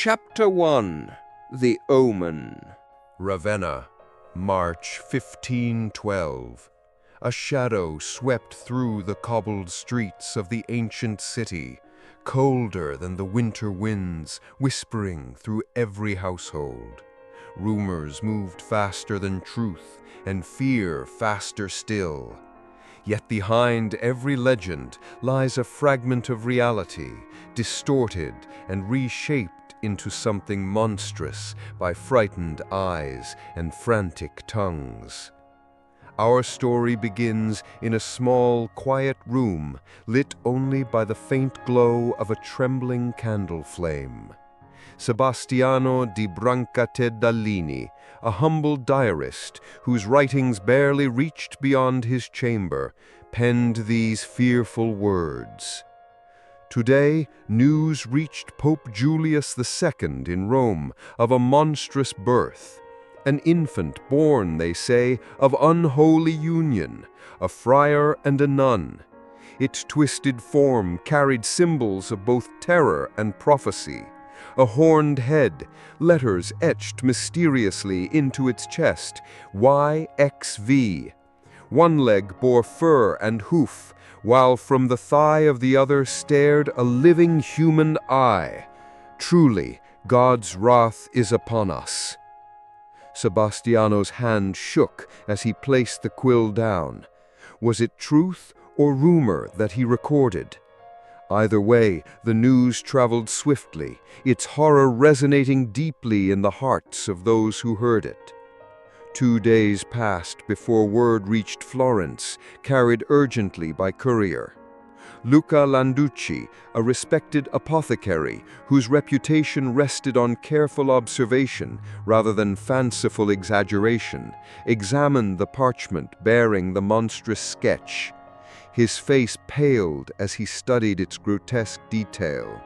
Chapter 1. The Omen. Ravenna, March 1512. A shadow swept through the cobbled streets of the ancient city, colder than the winter winds, whispering through every household. Rumors moved faster than truth, and fear faster still. Yet behind every legend lies a fragment of reality, distorted and reshaped into something monstrous by frightened eyes and frantic tongues. Our story begins in a small, quiet room, lit only by the faint glow of a trembling candle flame. Sebastiano di Brancatedalini, a humble diarist whose writings barely reached beyond his chamber, penned these fearful words. Today, news reached Pope Julius II in Rome of a monstrous birth. An infant born, they say, of unholy union, a friar and a nun. Its twisted form carried symbols of both terror and prophecy. A horned head, letters etched mysteriously into its chest, YXV. One leg bore fur and hoof, while from the thigh of the other stared a living human eye. Truly, God's wrath is upon us. Sebastiano's hand shook as he placed the quill down. Was it truth or rumor that he recorded? Either way, the news traveled swiftly, its horror resonating deeply in the hearts of those who heard it. 2 days passed before word reached Florence, carried urgently by courier. Luca Landucci, a respected apothecary whose reputation rested on careful observation rather than fanciful exaggeration, examined the parchment bearing the monstrous sketch. His face paled as he studied its grotesque detail.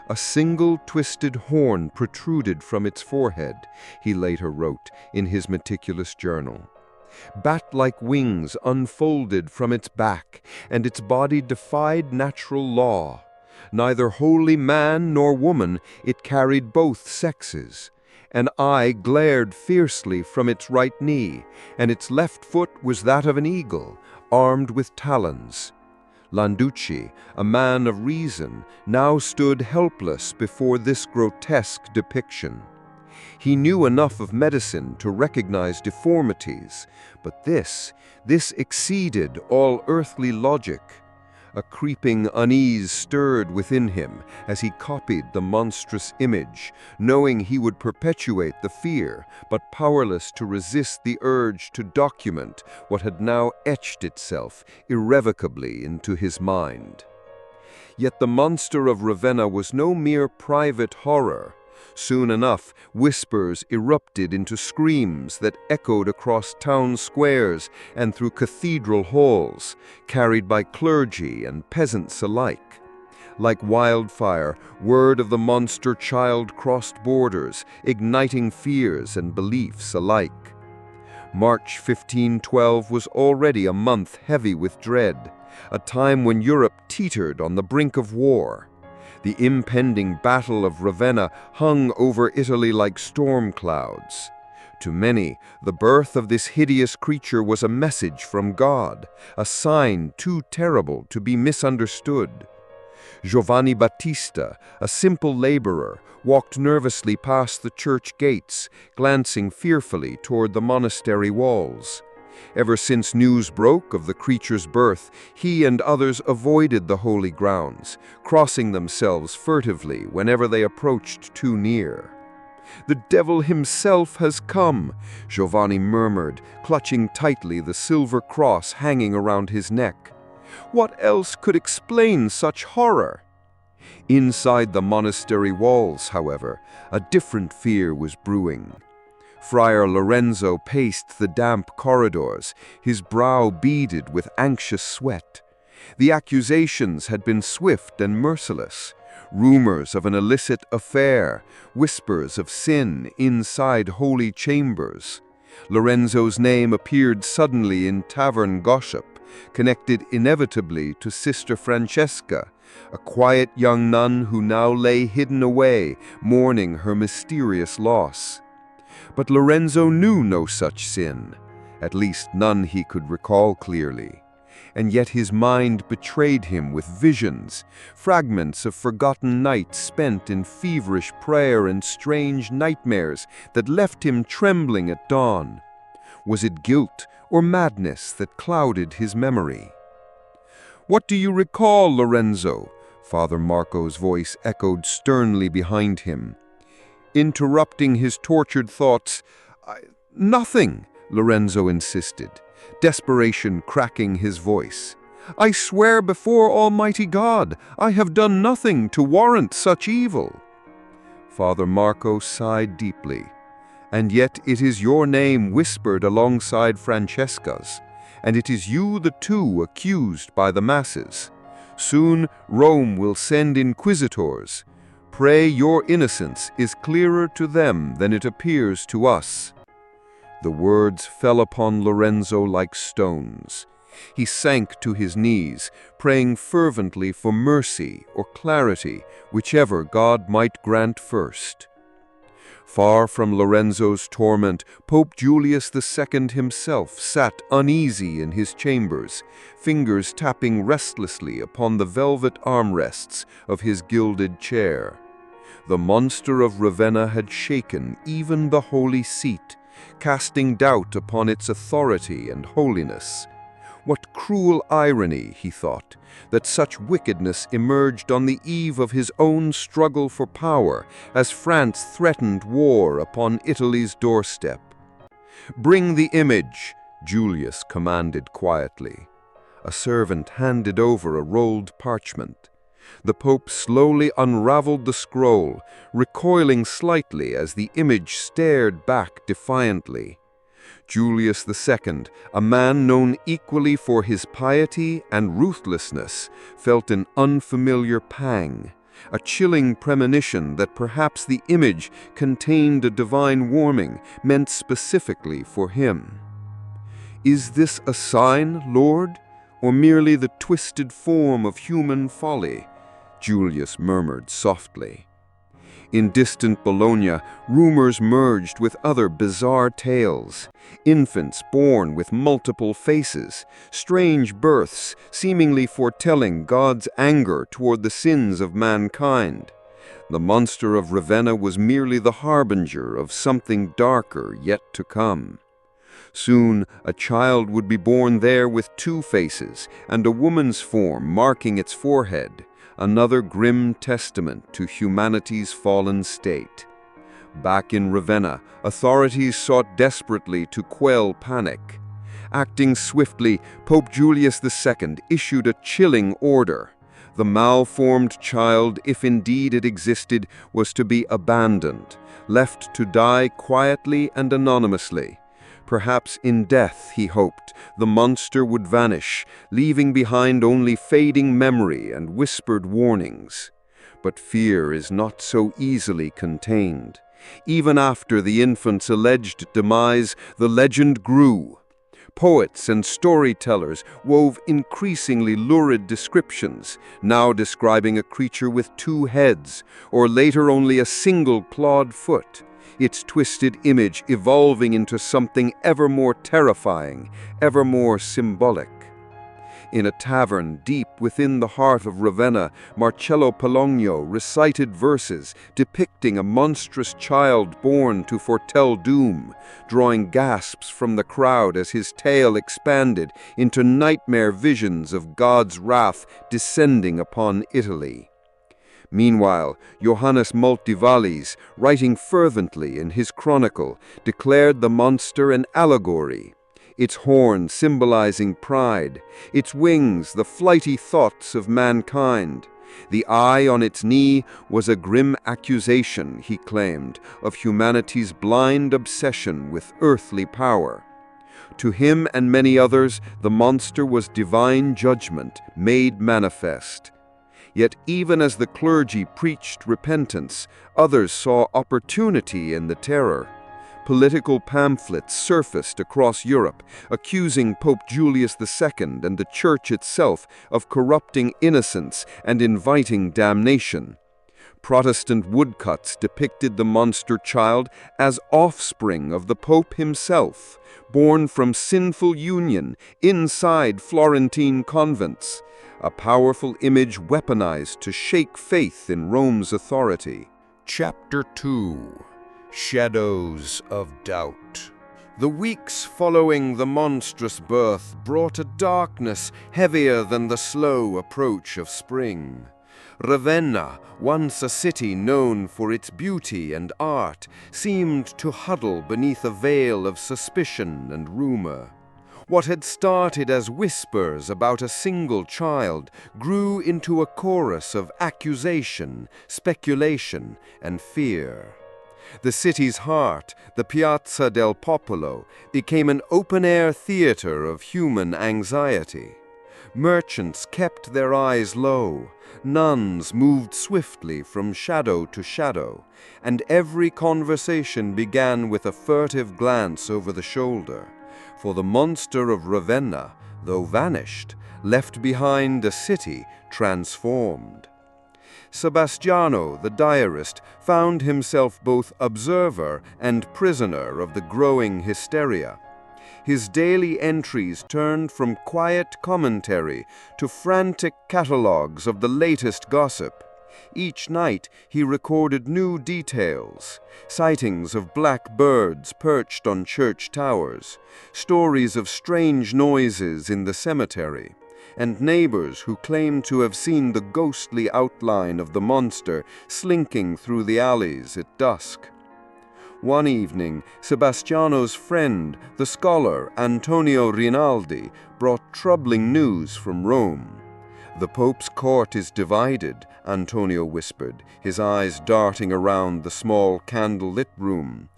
A single twisted horn protruded from its forehead, he later wrote in his meticulous journal. Bat-like wings unfolded from its back, and its body defied natural law. Neither wholly man nor woman, it carried both sexes. An eye glared fiercely from its right knee, and its left foot was that of an eagle, armed with talons. Landucci, a man of reason, now stood helpless before this grotesque depiction. He knew enough of medicine to recognize deformities, but this exceeded all earthly logic. A creeping unease stirred within him as he copied the monstrous image, knowing he would perpetuate the fear, but powerless to resist the urge to document what had now etched itself irrevocably into his mind. Yet the monster of Ravenna was no mere private horror. Soon enough, whispers erupted into screams that echoed across town squares and through cathedral halls, carried by clergy and peasants alike. Like wildfire, word of the monster child crossed borders, igniting fears and beliefs alike. March 1512 was already a month heavy with dread, a time when Europe teetered on the brink of war. The impending Battle of Ravenna hung over Italy like storm clouds. To many, the birth of this hideous creature was a message from God, a sign too terrible to be misunderstood. Giovanni Battista, a simple laborer, walked nervously past the church gates, glancing fearfully toward the monastery walls. Ever since news broke of the creature's birth, he and others avoided the holy grounds, crossing themselves furtively whenever they approached too near. "The devil himself has come," Giovanni murmured, clutching tightly the silver cross hanging around his neck. What else could explain such horror? Inside the monastery walls, however, a different fear was brewing. Friar Lorenzo paced the damp corridors, his brow beaded with anxious sweat. The accusations had been swift and merciless. Rumors of an illicit affair, whispers of sin inside holy chambers. Lorenzo's name appeared suddenly in tavern gossip, connected inevitably to Sister Francesca, a quiet young nun who now lay hidden away, mourning her mysterious loss. But Lorenzo knew no such sin, at least none he could recall clearly. And yet his mind betrayed him with visions, fragments of forgotten nights spent in feverish prayer and strange nightmares that left him trembling at dawn. Was it guilt or madness that clouded his memory? "What do you recall, Lorenzo?" Father Marco's voice echoed sternly behind him. Interrupting his tortured thoughts, "Nothing," Lorenzo insisted, desperation cracking his voice. "I swear before Almighty God, I have done nothing to warrant such evil." Father Marco sighed deeply. "And yet it is your name whispered alongside Francesca's, and it is you the two accused by the masses. Soon Rome will send inquisitors. Pray your innocence is clearer to them than it appears to us." The words fell upon Lorenzo like stones. He sank to his knees, praying fervently for mercy or clarity, whichever God might grant first. Far from Lorenzo's torment, Pope Julius II himself sat uneasy in his chambers, fingers tapping restlessly upon the velvet armrests of his gilded chair. The monster of Ravenna had shaken even the holy seat, casting doubt upon its authority and holiness. What cruel irony, he thought, that such wickedness emerged on the eve of his own struggle for power, as France threatened war upon Italy's doorstep. "Bring the image," Julius commanded quietly. A servant handed over a rolled parchment. The Pope slowly unraveled the scroll, recoiling slightly as the image stared back defiantly. Julius II, a man known equally for his piety and ruthlessness, felt an unfamiliar pang, a chilling premonition that perhaps the image contained a divine warning meant specifically for him. "Is this a sign, Lord, or merely the twisted form of human folly?" Julius murmured softly. In distant Bologna, rumors merged with other bizarre tales. Infants born with multiple faces, strange births seemingly foretelling God's anger toward the sins of mankind. The monster of Ravenna was merely the harbinger of something darker yet to come. Soon, a child would be born there with two faces and a woman's form marking its forehead, another grim testament to humanity's fallen state. Back in Ravenna, authorities sought desperately to quell panic. Acting swiftly, Pope Julius II issued a chilling order. The malformed child, if indeed it existed, was to be abandoned, left to die quietly and anonymously. Perhaps in death, he hoped, the monster would vanish, leaving behind only fading memory and whispered warnings. But fear is not so easily contained. Even after the infant's alleged demise, the legend grew. Poets and storytellers wove increasingly lurid descriptions, now describing a creature with two heads, or later only a single clawed foot, its twisted image evolving into something ever more terrifying, ever more symbolic. In a tavern deep within the heart of Ravenna, Marcello Pologno recited verses depicting a monstrous child born to foretell doom, drawing gasps from the crowd as his tale expanded into nightmare visions of God's wrath descending upon Italy. Meanwhile, Johannes Multivallis, writing fervently in his chronicle, declared the monster an allegory, its horn symbolizing pride, its wings the flighty thoughts of mankind. The eye on its knee was a grim accusation, he claimed, of humanity's blind obsession with earthly power. To him and many others, the monster was divine judgment made manifest. Yet even as the clergy preached repentance, others saw opportunity in the terror. Political pamphlets surfaced across Europe, accusing Pope Julius II and the Church itself of corrupting innocence and inviting damnation. Protestant woodcuts depicted the monster child as offspring of the Pope himself, born from sinful union inside Florentine convents, a powerful image weaponized to shake faith in Rome's authority. Chapter 2: Shadows of Doubt. The weeks following the monstrous birth brought a darkness heavier than the slow approach of spring. Ravenna, once a city known for its beauty and art, seemed to huddle beneath a veil of suspicion and rumor. What had started as whispers about a single child grew into a chorus of accusation, speculation, and fear. The city's heart, the Piazza del Popolo, became an open-air theater of human anxiety. Merchants kept their eyes low, nuns moved swiftly from shadow to shadow, and every conversation began with a furtive glance over the shoulder. For the monster of Ravenna, though vanished, left behind a city transformed. Sebastiano, the diarist, found himself both observer and prisoner of the growing hysteria. His daily entries turned from quiet commentary to frantic catalogues of the latest gossip. Each night he recorded new details, sightings of black birds perched on church towers, stories of strange noises in the cemetery, and neighbors who claimed to have seen the ghostly outline of the monster slinking through the alleys at dusk. One evening, Sebastiano's friend, the scholar Antonio Rinaldi, brought troubling news from Rome. "The Pope's court is divided," Antonio whispered, his eyes darting around the small candle-lit room.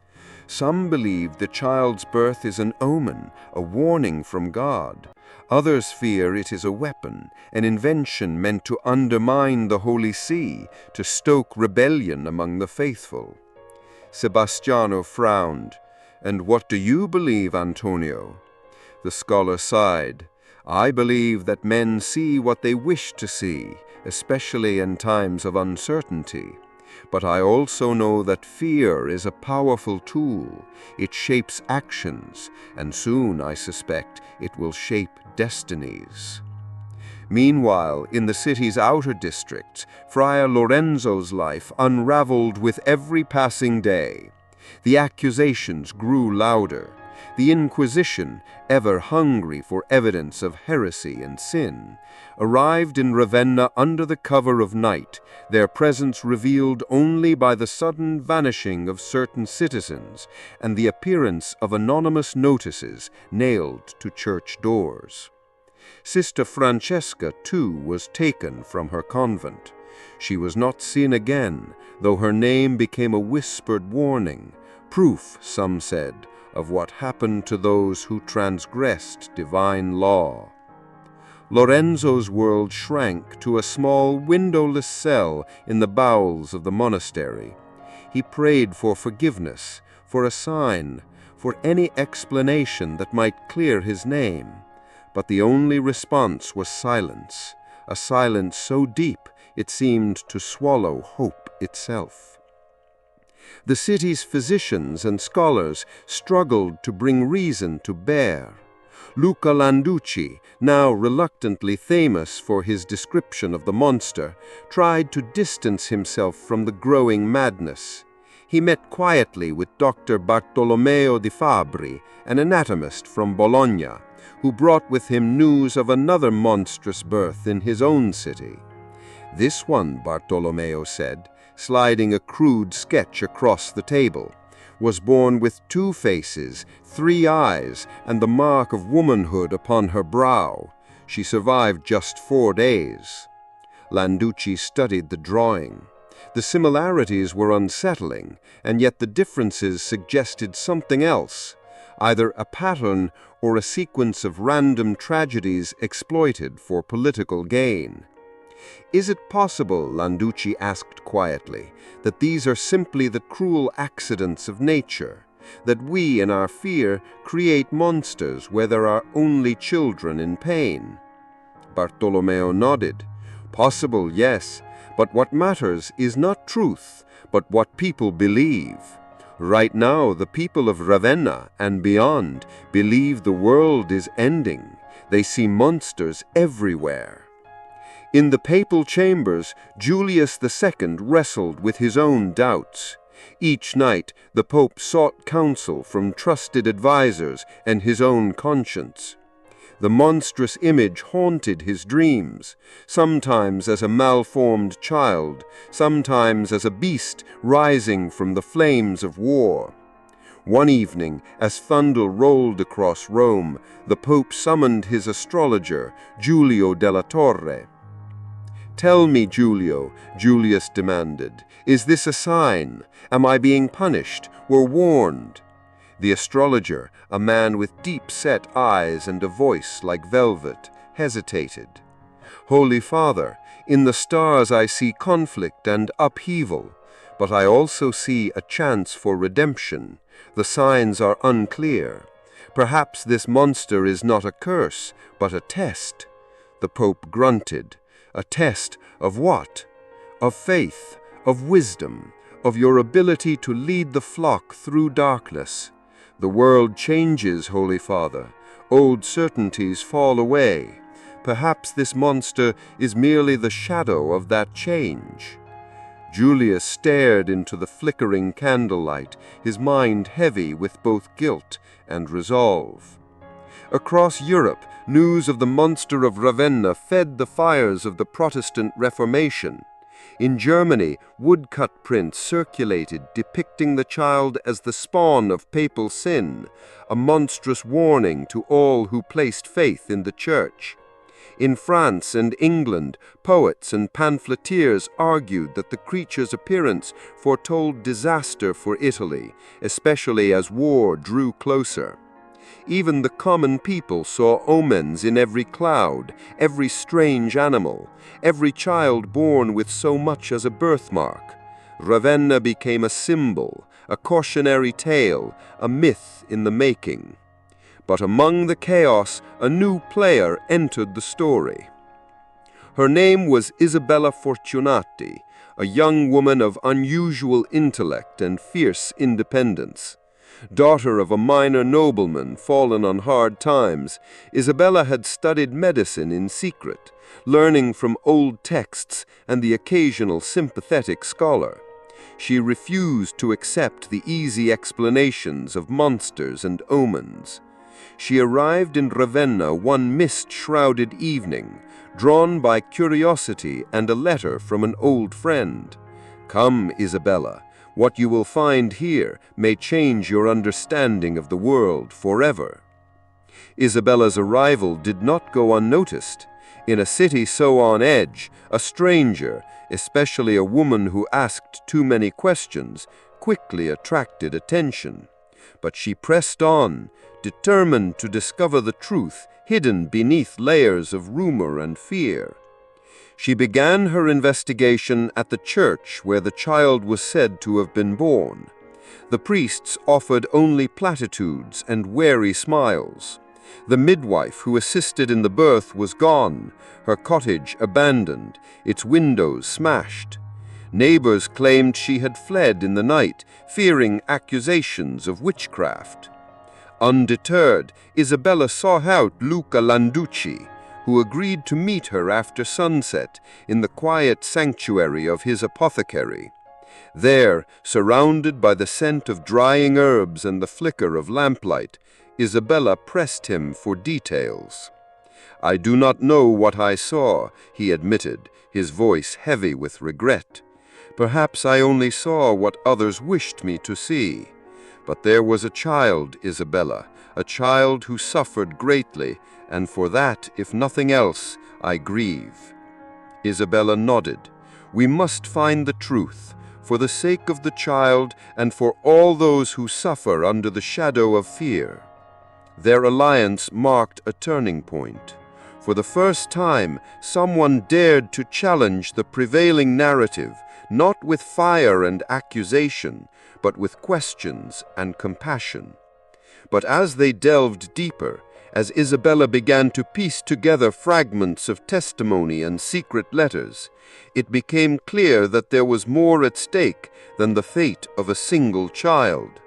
"Some believe the child's birth is an omen, a warning from God. Others fear it is a weapon, an invention meant to undermine the Holy See, to stoke rebellion among the faithful." Sebastiano frowned. "And what do you believe, Antonio?" The scholar sighed. "I believe that men see what they wish to see, especially in times of uncertainty. But I also know that fear is a powerful tool. It shapes actions, and soon, I suspect, it will shape destinies." Meanwhile, in the city's outer districts, Friar Lorenzo's life unraveled with every passing day. The accusations grew louder. The Inquisition, ever hungry for evidence of heresy and sin, arrived in Ravenna under the cover of night, their presence revealed only by the sudden vanishing of certain citizens and the appearance of anonymous notices nailed to church doors. Sister Francesca, too, was taken from her convent. She was not seen again, though her name became a whispered warning, proof, some said, of what happened to those who transgressed divine law. Lorenzo's world shrank to a small windowless cell in the bowels of the monastery. He prayed for forgiveness, for a sign, for any explanation that might clear his name. But the only response was silence, a silence so deep it seemed to swallow hope itself. The city's physicians and scholars struggled to bring reason to bear. Luca Landucci, now reluctantly famous for his description of the monster, tried to distance himself from the growing madness. He met quietly with Dr. Bartolomeo di Fabri, an anatomist from Bologna, who brought with him news of another monstrous birth in his own city. "This one," Bartolomeo said, sliding a crude sketch across the table, "was born with 2 faces, 3 eyes, and the mark of womanhood upon her brow. She survived just 4 days." Landucci studied the drawing. The similarities were unsettling, and yet the differences suggested something else, either a pattern or a sequence of random tragedies exploited for political gain. "Is it possible," Landucci asked quietly, "that these are simply the cruel accidents of nature, that we in our fear create monsters where there are only children in pain. Bartolomeo nodded. Possible, yes, but what matters is not truth, but what people believe. Right now, the people of Ravenna and beyond believe the world is ending. They see monsters everywhere. In the papal chambers, Julius II wrestled with his own doubts. Each night, the Pope sought counsel from trusted advisors and his own conscience. The monstrous image haunted his dreams, sometimes as a malformed child, sometimes as a beast rising from the flames of war. One evening, as thunder rolled across Rome, the Pope summoned his astrologer, Giulio della Torre. "Tell me, Giulio," Julius demanded, "is this a sign? Am I being punished or warned?" The astrologer, a man with deep-set eyes and a voice like velvet, hesitated. "Holy Father, in the stars I see conflict and upheaval, but I also see a chance for redemption. The signs are unclear. Perhaps this monster is not a curse, but a test." The Pope grunted. "A test of what?" "Of faith, of wisdom, of your ability to lead the flock through darkness. The world changes, Holy Father. Old certainties fall away. Perhaps this monster is merely the shadow of that change." Julius stared into the flickering candlelight, his mind heavy with both guilt and resolve. Across Europe, news of the monster of Ravenna fed the fires of the Protestant Reformation. In Germany, woodcut prints circulated depicting the child as the spawn of papal sin, a monstrous warning to all who placed faith in the Church. In France and England, poets and pamphleteers argued that the creature's appearance foretold disaster for Italy, especially as war drew closer. Even the common people saw omens in every cloud, every strange animal, every child born with so much as a birthmark. Ravenna became a symbol, a cautionary tale, a myth in the making. But among the chaos, a new player entered the story. Her name was Isabella Fortunati, a young woman of unusual intellect and fierce independence. Daughter of a minor nobleman fallen on hard times, Isabella had studied medicine in secret, learning from old texts and the occasional sympathetic scholar. She refused to accept the easy explanations of monsters and omens. She arrived in Ravenna one mist-shrouded evening, drawn by curiosity and a letter from an old friend. "Come, Isabella. What you will find here may change your understanding of the world forever." Isabella's arrival did not go unnoticed. In a city so on edge, a stranger, especially a woman who asked too many questions, quickly attracted attention. But she pressed on, determined to discover the truth hidden beneath layers of rumor and fear. She began her investigation at the church where the child was said to have been born. The priests offered only platitudes and wary smiles. The midwife who assisted in the birth was gone, her cottage abandoned, its windows smashed. Neighbors claimed she had fled in the night, fearing accusations of witchcraft. Undeterred, Isabella sought out Luca Landucci, who agreed to meet her after sunset in the quiet sanctuary of his apothecary. There, surrounded by the scent of drying herbs and the flicker of lamplight, Isabella pressed him for details. "I do not know what I saw," he admitted, his voice heavy with regret. "Perhaps I only saw what others wished me to see. But there was a child, Isabella, a child who suffered greatly, and for that, if nothing else, I grieve." Isabella nodded. "We must find the truth, for the sake of the child and for all those who suffer under the shadow of fear." Their alliance marked a turning point. For the first time, someone dared to challenge the prevailing narrative, not with fire and accusation, but with questions and compassion. But as they delved deeper, as Isabella began to piece together fragments of testimony and secret letters, it became clear that there was more at stake than the fate of a single child.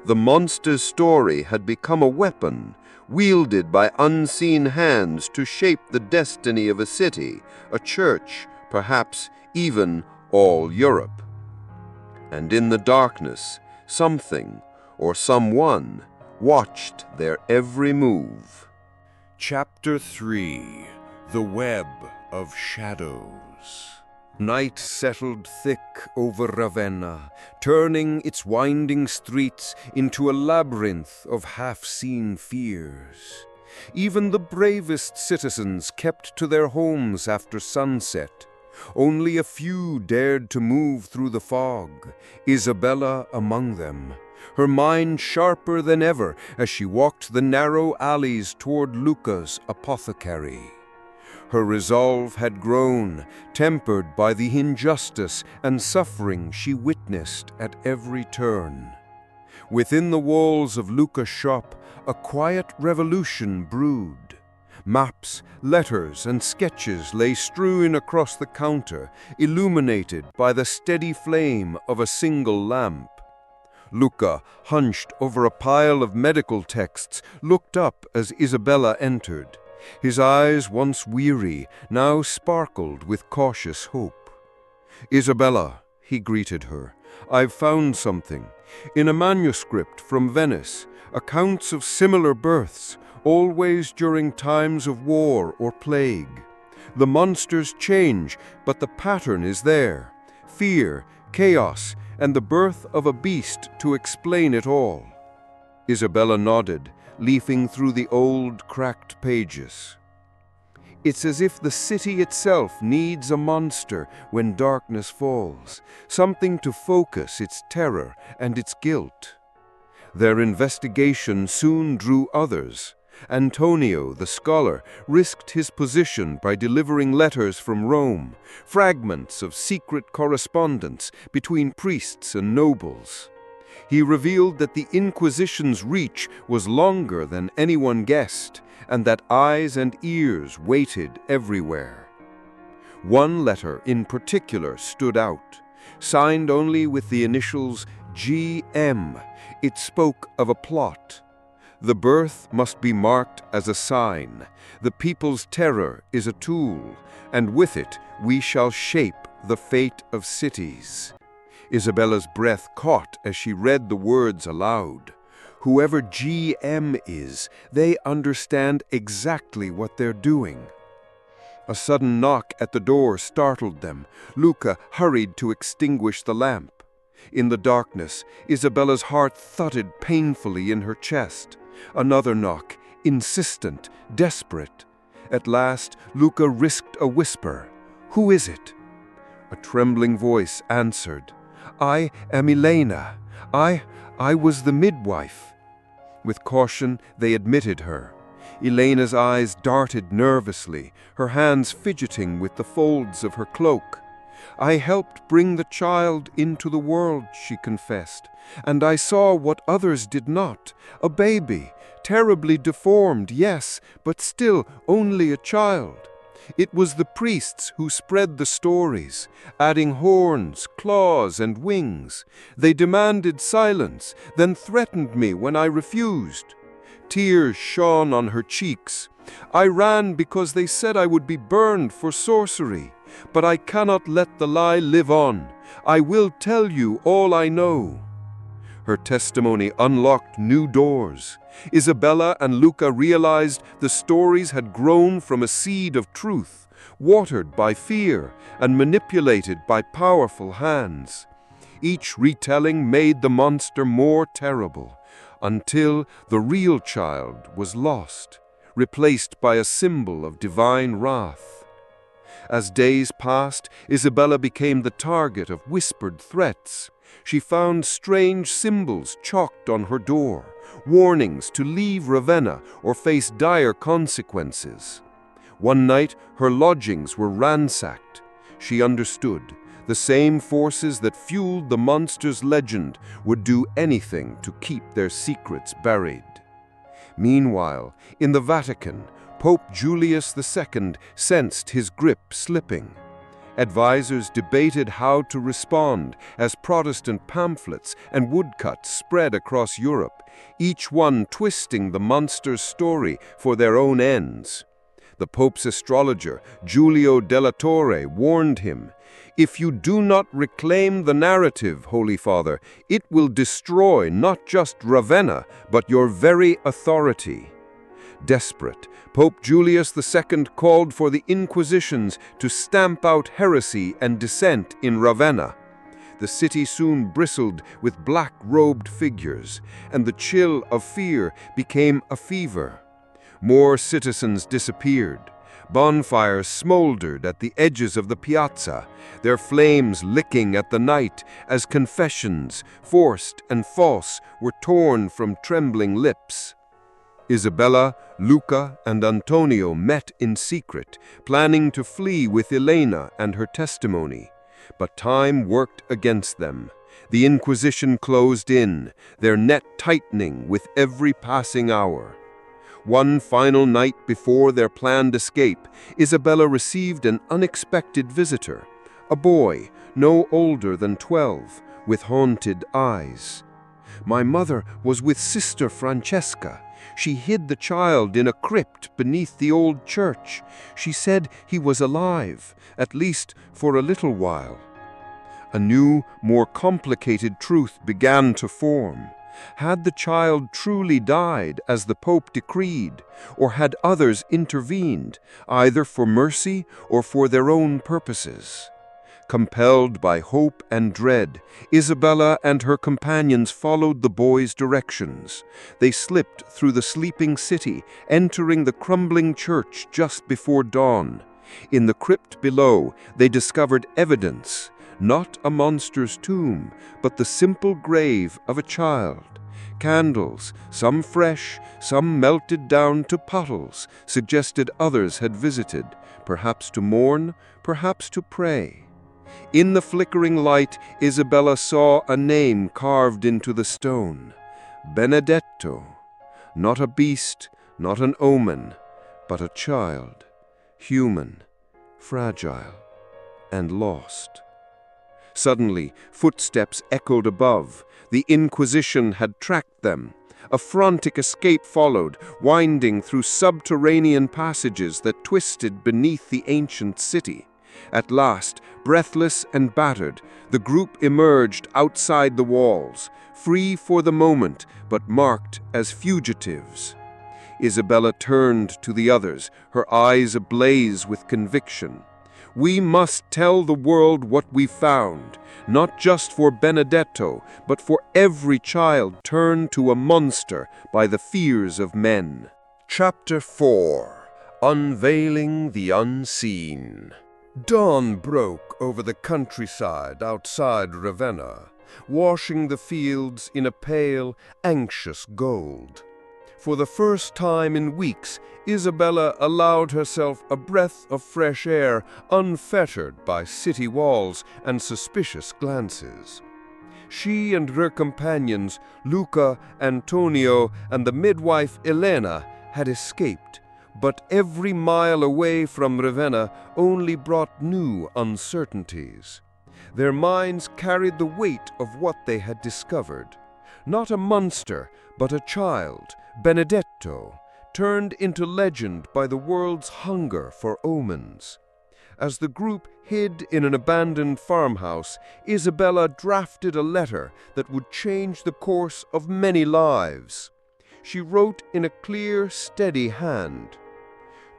The monster's story had become a weapon, wielded by unseen hands to shape the destiny of a city, a church, perhaps even all Europe. And in the darkness, something or someone watched their every move. Chapter 3. The Web of Shadows. Night settled thick over Ravenna, turning its winding streets into a labyrinth of half-seen fears. Even the bravest citizens kept to their homes after sunset. Only a few dared to move through the fog, Isabella among them, her mind sharper than ever as she walked the narrow alleys toward Luca's apothecary. Her resolve had grown, tempered by the injustice and suffering she witnessed at every turn. Within the walls of Luca's shop, a quiet revolution brewed. Maps, letters, and sketches lay strewn across the counter, illuminated by the steady flame of a single lamp. Luca, hunched over a pile of medical texts, looked up as Isabella entered. His eyes, once weary, now sparkled with cautious hope. "Isabella," he greeted her, "I've found something. In a manuscript from Venice, accounts of similar births, always during times of war or plague. The monsters change, but the pattern is there. Fear, chaos, and the birth of a beast to explain it all." Isabella nodded, leafing through the old, cracked pages. "It's as if the city itself needs a monster when darkness falls, something to focus its terror and its guilt." Their investigation soon drew others. Antonio, the scholar, risked his position by delivering letters from Rome, fragments of secret correspondence between priests and nobles. He revealed that the Inquisition's reach was longer than anyone guessed, and that eyes and ears waited everywhere. One letter in particular stood out. Signed only with the initials G.M., it spoke of a plot. The birth must be marked as a sign. The people's terror is a tool, and with it we shall shape the fate of cities. Isabella's breath caught as she read the words aloud. Whoever GM is, they understand exactly what they're doing. A sudden knock at the door startled them. Luca hurried to extinguish the lamp. In the darkness, Isabella's heart thudded painfully in her chest. Another knock, insistent, desperate. At last, Luca risked a whisper. "Who is it?" A trembling voice answered. "I am Elena. I was the midwife." With caution, they admitted her. Elena's eyes darted nervously, her hands fidgeting with the folds of her cloak. "I helped bring the child into the world," she confessed, "and I saw what others did not. A baby, terribly deformed, yes, but still only a child. It was the priests who spread the stories, adding horns, claws, and wings. They demanded silence, then threatened me when I refused." Tears shone on her cheeks. "I ran because they said I would be burned for sorcery. But I cannot let the lie live on. I will tell you all I know." Her testimony unlocked new doors. Isabella and Luca realized the stories had grown from a seed of truth, watered by fear and manipulated by powerful hands. Each retelling made the monster more terrible, until the real child was lost, replaced by a symbol of divine wrath. As days passed, Isabella became the target of whispered threats. She found strange symbols chalked on her door, warnings to leave Ravenna or face dire consequences. One night, her lodgings were ransacked. She understood. The same forces that fueled the monster's legend would do anything to keep their secrets buried. Meanwhile, in the Vatican, Pope Julius II sensed his grip slipping. Advisors debated how to respond as Protestant pamphlets and woodcuts spread across Europe, each one twisting the monster's story for their own ends. The Pope's astrologer, Giulio della Torre, warned him, "If you do not reclaim the narrative, Holy Father, it will destroy not just Ravenna, but your very authority." Desperate, Pope Julius II called for the Inquisitions to stamp out heresy and dissent in Ravenna. The city soon bristled with black-robed figures, and the chill of fear became a fever. More citizens disappeared. Bonfires smoldered at the edges of the piazza, their flames licking at the night as confessions, forced and false, were torn from trembling lips. Isabella, Luca, and Antonio met in secret, planning to flee with Elena and her testimony. But time worked against them. The Inquisition closed in, their net tightening with every passing hour. One final night before their planned escape, Isabella received an unexpected visitor, a boy no older than 12, with haunted eyes. "My mother was with Sister Francesca. She hid the child in a crypt beneath the old church. She said he was alive, at least for a little while." A new, more complicated truth began to form. Had the child truly died as the Pope decreed, or had others intervened, either for mercy or for their own purposes? Compelled by hope and dread, Isabella and her companions followed the boy's directions. They slipped through the sleeping city, entering the crumbling church just before dawn. In the crypt below, they discovered evidence, not a monster's tomb, but the simple grave of a child. Candles, some fresh, some melted down to puddles, suggested others had visited, perhaps to mourn, perhaps to pray. In the flickering light, Isabella saw a name carved into the stone. Benedetto. Not a beast, not an omen, but a child. Human, fragile, and lost. Suddenly, footsteps echoed above. The Inquisition had tracked them. A frantic escape followed, winding through subterranean passages that twisted beneath the ancient city. At last, breathless and battered, the group emerged outside the walls, free for the moment, but marked as fugitives. Isabella turned to the others, her eyes ablaze with conviction. "We must tell the world what we found, not just for Benedetto, but for every child turned to a monster by the fears of men." Chapter 4. Unveiling the Unseen. Dawn broke over the countryside outside Ravenna, washing the fields in a pale, anxious gold. For the first time in weeks, Isabella allowed herself a breath of fresh air unfettered by city walls and suspicious glances. She and her companions, Luca, Antonio, and the midwife Elena, had escaped, but every mile away from Ravenna only brought new uncertainties. Their minds carried the weight of what they had discovered. Not a monster, but a child, Benedetto, turned into legend by the world's hunger for omens. As the group hid in an abandoned farmhouse, Isabella drafted a letter that would change the course of many lives. She wrote in a clear, steady hand,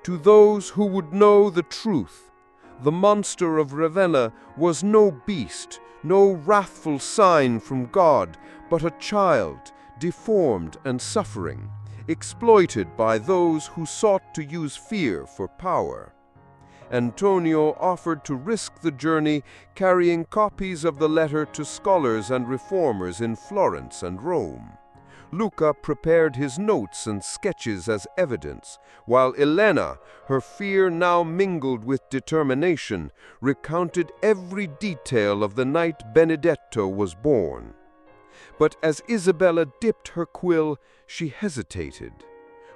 "To those who would know the truth, the monster of Ravenna was no beast, no wrathful sign from God, but a child, deformed and suffering, exploited by those who sought to use fear for power." Antonio offered to risk the journey, carrying copies of the letter to scholars and reformers in Florence and Rome. Luca prepared his notes and sketches as evidence, while Elena, her fear now mingled with determination, recounted every detail of the night Benedetto was born. But as Isabella dipped her quill, she hesitated.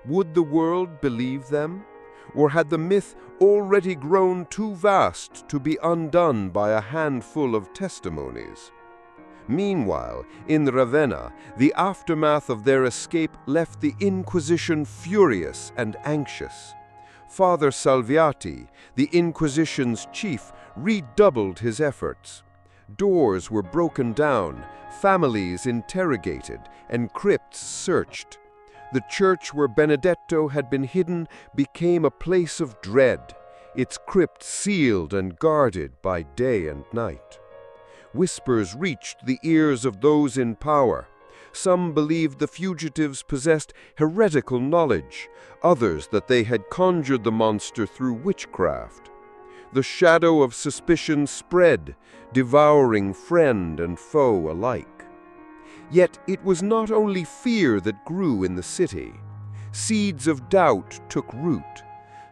Would the world believe them? Or had the myth already grown too vast to be undone by a handful of testimonies? Meanwhile, in Ravenna, the aftermath of their escape left the Inquisition furious and anxious. Father Salviati, the Inquisition's chief, redoubled his efforts. Doors were broken down, families interrogated, and crypts searched. The church where Benedetto had been hidden became a place of dread, its crypt sealed and guarded by day and night. Whispers reached the ears of those in power. Some believed the fugitives possessed heretical knowledge, others that they had conjured the monster through witchcraft. The shadow of suspicion spread, devouring friend and foe alike. Yet it was not only fear that grew in the city. Seeds of doubt took root.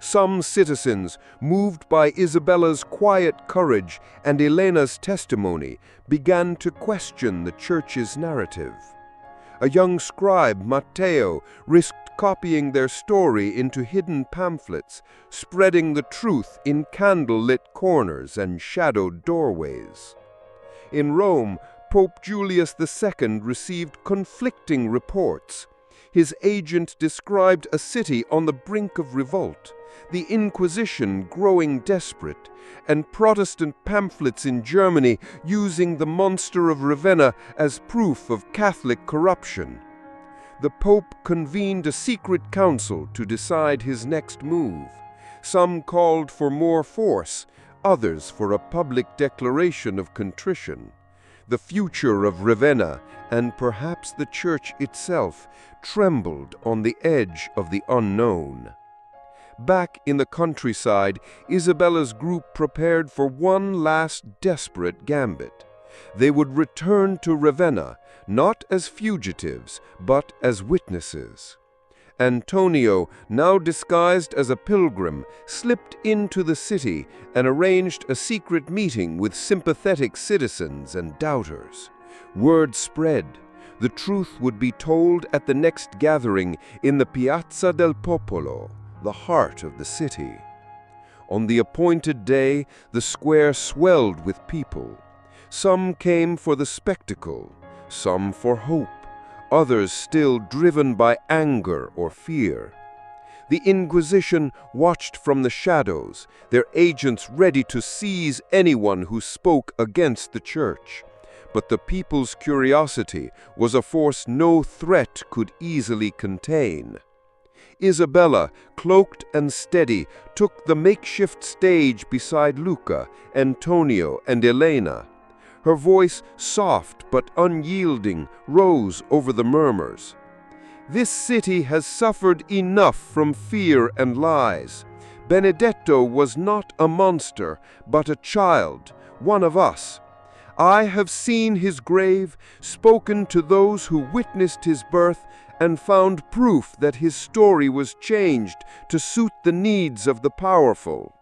Some citizens, moved by Isabella's quiet courage and Elena's testimony, began to question the church's narrative. A young scribe, Matteo, risked copying their story into hidden pamphlets, spreading the truth in candle-lit corners and shadowed doorways. In Rome, Pope Julius II received conflicting reports. His agent described a city on the brink of revolt, the Inquisition growing desperate, and Protestant pamphlets in Germany using the monster of Ravenna as proof of Catholic corruption. The Pope convened a secret council to decide his next move. Some called for more force, others for a public declaration of contrition. The future of Ravenna, and perhaps the church itself, trembled on the edge of the unknown. Back in the countryside, Isabella's group prepared for one last desperate gambit. They would return to Ravenna, not as fugitives, but as witnesses. Antonio, now disguised as a pilgrim, slipped into the city and arranged a secret meeting with sympathetic citizens and doubters. Word spread. The truth would be told at the next gathering in the Piazza del Popolo, the heart of the city. On the appointed day, the square swelled with people. Some came for the spectacle, some for hope, others still driven by anger or fear. The Inquisition watched from the shadows, their agents ready to seize anyone who spoke against the church. But the people's curiosity was a force no threat could easily contain. Isabella, cloaked and steady, took the makeshift stage beside Luca, Antonio, and Elena. Her voice, soft but unyielding, rose over the murmurs. This city has suffered enough from fear and lies. Benedetto was not a monster, but a child, one of us. I have seen his grave, spoken to those who witnessed his birth, and found proof that his story was changed to suit the needs of the powerful.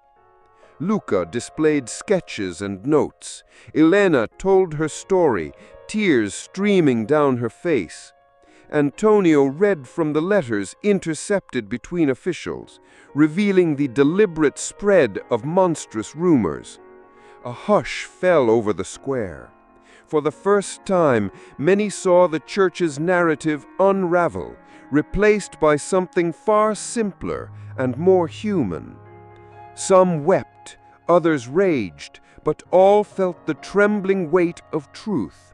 Luca displayed sketches and notes. Elena told her story, tears streaming down her face. Antonio read from the letters intercepted between officials, revealing the deliberate spread of monstrous rumors. A hush fell over the square. For the first time, many saw the church's narrative unravel, replaced by something far simpler and more human. Some wept, others raged, but all felt the trembling weight of truth.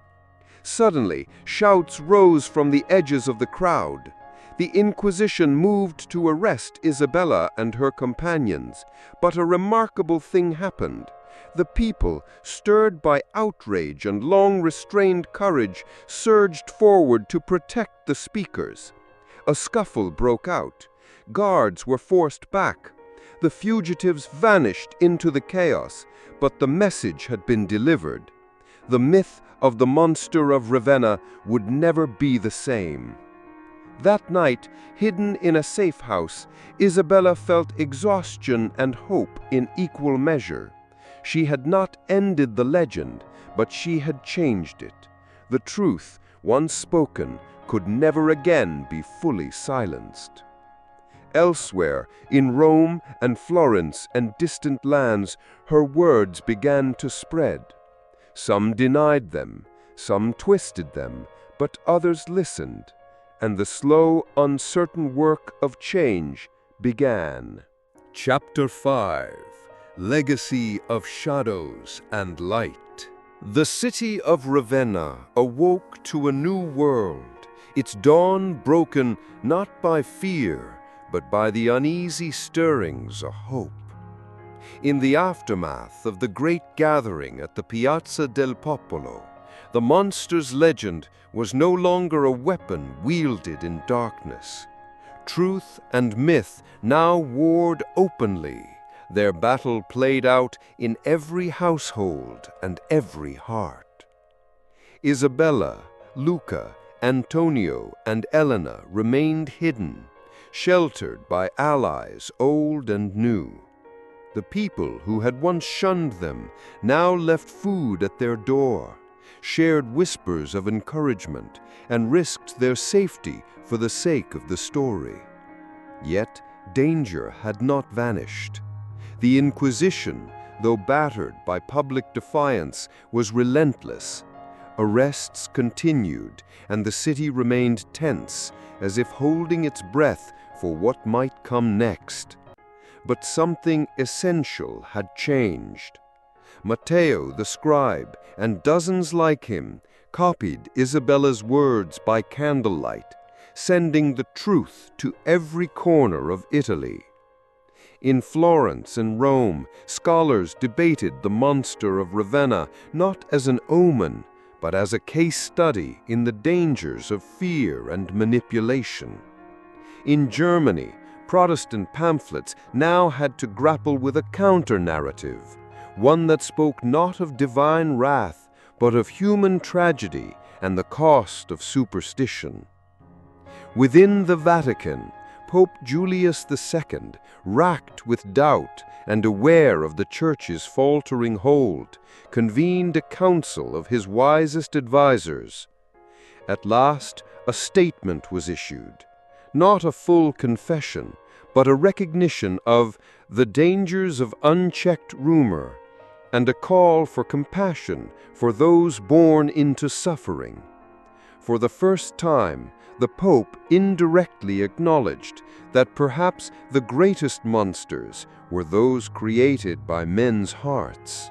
Suddenly, shouts rose from the edges of the crowd. The Inquisition moved to arrest Isabella and her companions, but a remarkable thing happened. The people, stirred by outrage and long-restrained courage, surged forward to protect the speakers. A scuffle broke out. Guards were forced back. The fugitives vanished into the chaos, but the message had been delivered. The myth of the monster of Ravenna would never be the same. That night, hidden in a safe house, Isabella felt exhaustion and hope in equal measure. She had not ended the legend, but she had changed it. The truth, once spoken, could never again be fully silenced. Elsewhere, in Rome and Florence and distant lands, her words began to spread. Some denied them, some twisted them, but others listened, and the slow, uncertain work of change began. Chapter 5: Legacy of Shadows and Light. The city of Ravenna awoke to a new world, its dawn broken not by fear, but by the uneasy stirrings of hope. In the aftermath of the great gathering at the Piazza del Popolo, the monster's legend was no longer a weapon wielded in darkness. Truth and myth now warred openly, their battle played out in every household and every heart. Isabella, Luca, Antonio, and Elena remained hidden, sheltered by allies old and new. The people who had once shunned them now left food at their door, shared whispers of encouragement, and risked their safety for the sake of the story. Yet danger had not vanished. The Inquisition, though battered by public defiance, was relentless. Arrests continued, and the city remained tense, as if holding its breath for what might come next. But something essential had changed. Matteo the scribe and dozens like him copied Isabella's words by candlelight, sending the truth to every corner of Italy. In Florence and Rome, scholars debated the monster of Ravenna not as an omen, but as a case study in the dangers of fear and manipulation. In Germany, Protestant pamphlets now had to grapple with a counter-narrative, one that spoke not of divine wrath, but of human tragedy and the cost of superstition. Within the Vatican, Pope Julius II, racked with doubt and aware of the Church's faltering hold, convened a council of his wisest advisors. At last, a statement was issued, not a full confession, but a recognition of the dangers of unchecked rumor and a call for compassion for those born into suffering. For the first time, the Pope indirectly acknowledged that perhaps the greatest monsters were those created by men's hearts.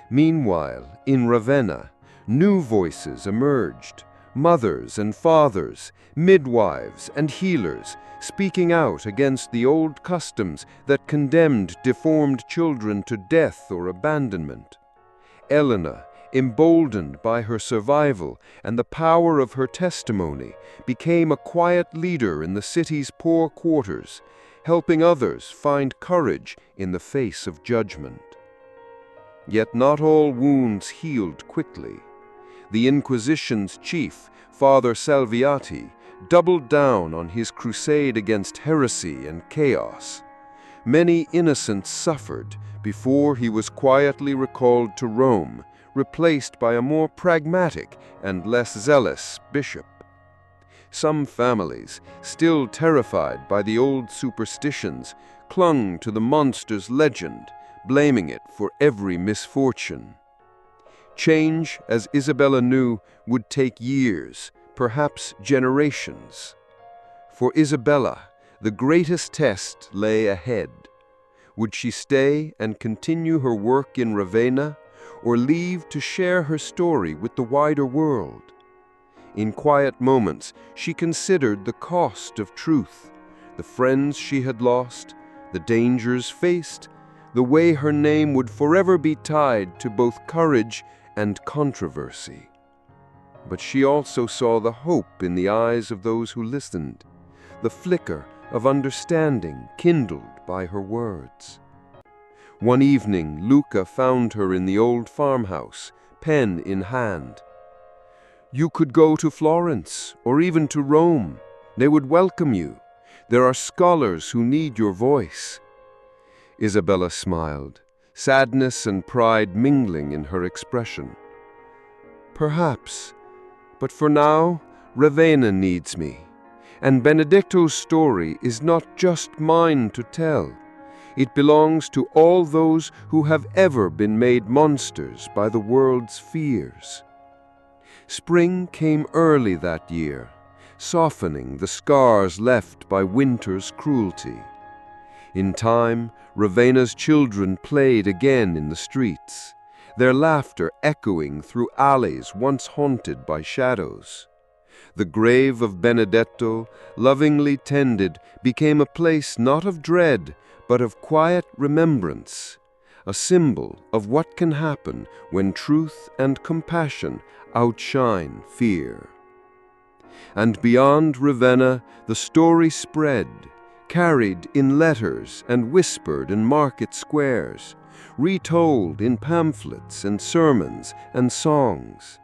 Meanwhile, in Ravenna, new voices emerged, mothers and fathers, midwives and healers, speaking out against the old customs that condemned deformed children to death or abandonment. Elena, emboldened by her survival and the power of her testimony, became a quiet leader in the city's poor quarters, helping others find courage in the face of judgment. Yet not all wounds healed quickly. The Inquisition's chief, Father Salviati, doubled down on his crusade against heresy and chaos. Many innocents suffered before he was quietly recalled to Rome, replaced by a more pragmatic and less zealous bishop. Some families, still terrified by the old superstitions, clung to the monster's legend, blaming it for every misfortune. Change, as Isabella knew, would take years, perhaps generations. For Isabella, the greatest test lay ahead. Would she stay and continue her work in Ravenna, or leave to share her story with the wider world? In quiet moments, she considered the cost of truth, the friends she had lost, the dangers faced, the way her name would forever be tied to both courage and controversy. But she also saw the hope in the eyes of those who listened, the flicker of understanding kindled by her words. One evening, Luca found her in the old farmhouse, pen in hand. You could go to Florence or even to Rome. They would welcome you. There are scholars who need your voice. Isabella smiled, sadness and pride mingling in her expression. Perhaps, but for now, Ravenna needs me. And Benedetto's story is not just mine to tell. It belongs to all those who have ever been made monsters by the world's fears. Spring came early that year, softening the scars left by winter's cruelty. In time, Ravenna's children played again in the streets, their laughter echoing through alleys once haunted by shadows. The grave of Benedetto, lovingly tended, became a place not of dread, but of quiet remembrance, a symbol of what can happen when truth and compassion outshine fear. And beyond Ravenna, the story spread, carried in letters and whispered in market squares, retold in pamphlets and sermons and songs.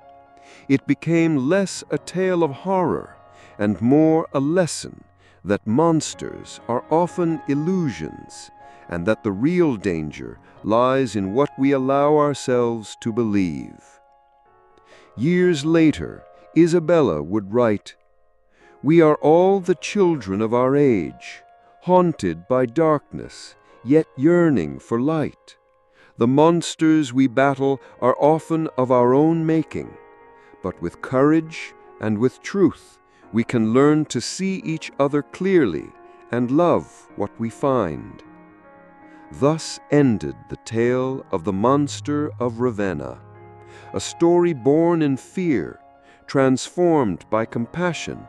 It became less a tale of horror and more a lesson that monsters are often illusions and that the real danger lies in what we allow ourselves to believe. Years later, Isabella would write, "We are all the children of our age, haunted by darkness, yet yearning for light. The monsters we battle are often of our own making, but with courage and with truth, we can learn to see each other clearly and love what we find." Thus ended the tale of the monster of Ravenna, a story born in fear, transformed by compassion,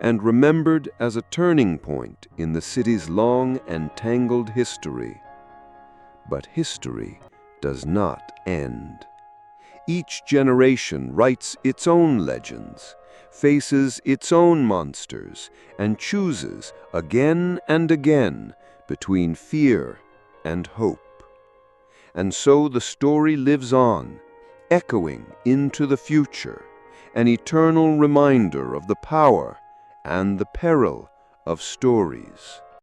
and remembered as a turning point in the city's long and tangled history. But history does not end. Each generation writes its own legends, faces its own monsters, and chooses again and again between fear and hope. And so the story lives on, echoing into the future, an eternal reminder of the power and the peril of stories.